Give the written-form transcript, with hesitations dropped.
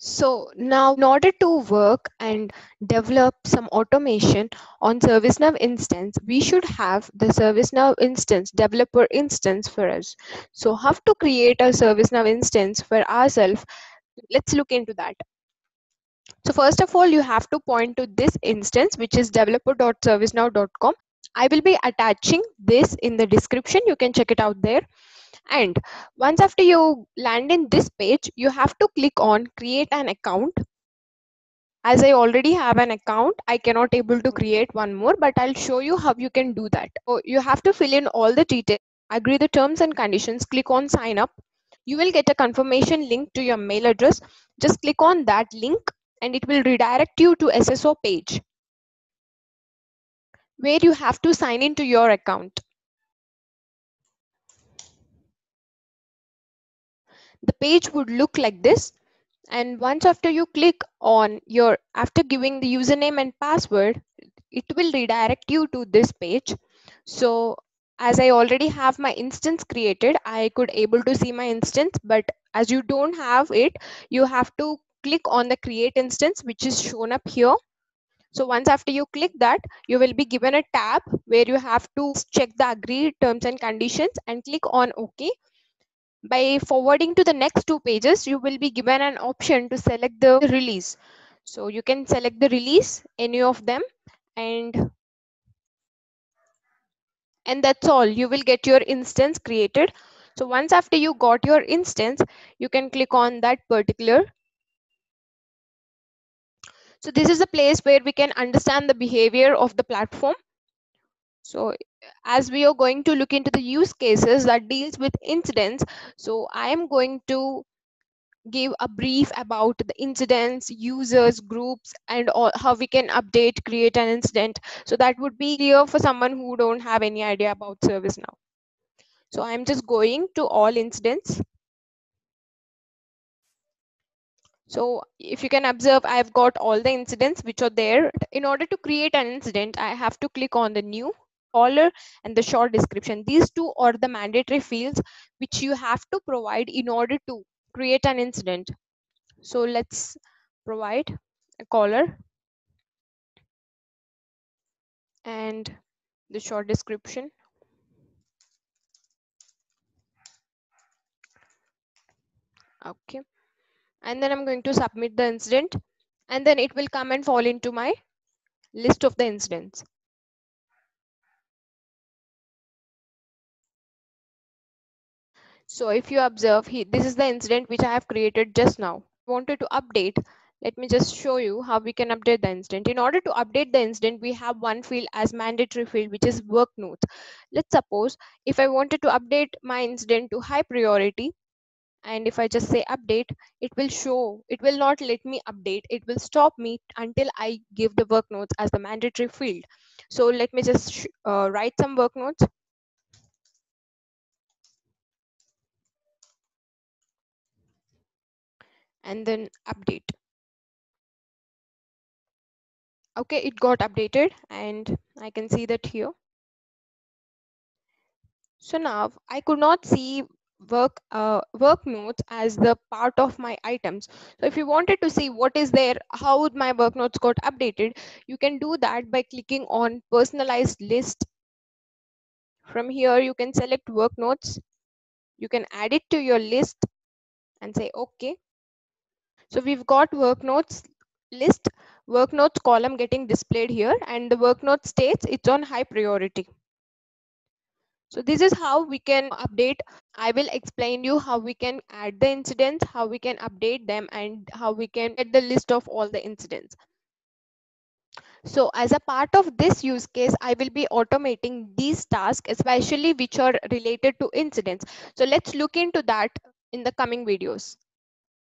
So now in order to work and develop some automation on ServiceNow instance, we should have the ServiceNow instance, developer instance for us. So how to create a ServiceNow instance for ourselves? Let's look into that. So first of all, you have to point to this instance, which is developer.servicenow.com. I will be attaching this in the description. You can check it out there. And once after you land in this page, you have to click on create an account. As I already have an account, I cannot able to create one more, but I'll show you how you can do that. So you have to fill in all the details, agree the terms and conditions, click on sign up. You will get a confirmation link to your mail address. Just click on that link and it will redirect you to SSO page where you have to sign into your account. The page would look like this. And once after you click on your, after giving the username and password, it will redirect you to this page. So as I already have my instance created, I could able to see my instance, but as you don't have it, you have to click on the create instance, which is shown up here. So once after you click that, you will be given a tab where you have to check the agreed terms and conditions and click on OK. By forwarding to the next two pages, you will be given an option to select the release. So you can select the release, any of them, and that's all. You will get your instance created. So once after you got your instance, you can click on that particular. So this is a place where we can understand the behavior of the platform. So as we are going to look into the use cases that deals with incidents, so I am going to give a brief about the incidents, users, groups, and all, how we can update, create an incident. So that would be clear for someone who don't have any idea about ServiceNow. So I'm just going to all incidents. So if you can observe, I've got all the incidents which are there. In order to create an incident, I have to click on the new, caller, and the short description. These two are the mandatory fields which you have to provide in order to create an incident. So let's provide a caller and the short description. Okay. And then I'm going to submit the incident, and then it will come and fall into my list of the incidents. So if you observe, this is the incident which I have created just now. I wanted to update. Let me just show you how we can update the incident. In order to update the incident, we have one field as mandatory field, which is work notes. Let's suppose if I wanted to update my incident to high priority, and if I just say update, it will show, it will not let me update. It will stop me until I give the work notes as the mandatory field. So let me just write some work notes and then update. Okay, it got updated and I can see that here. So now I could not see work notes as the part of my items. So if you wanted to see what is there, how my work notes got updated, you can do that by clicking on personalized list. From here you can select work notes, you can add it to your list and say okay. So we've got work notes list, work notes column getting displayed here, and the work note states it's on high priority. So this is how we can update. I will explain you how we can add the incidents, how we can update them, and how we can get the list of all the incidents. So as a part of this use case, I will be automating these tasks, especially which are related to incidents. So let's look into that in the coming videos.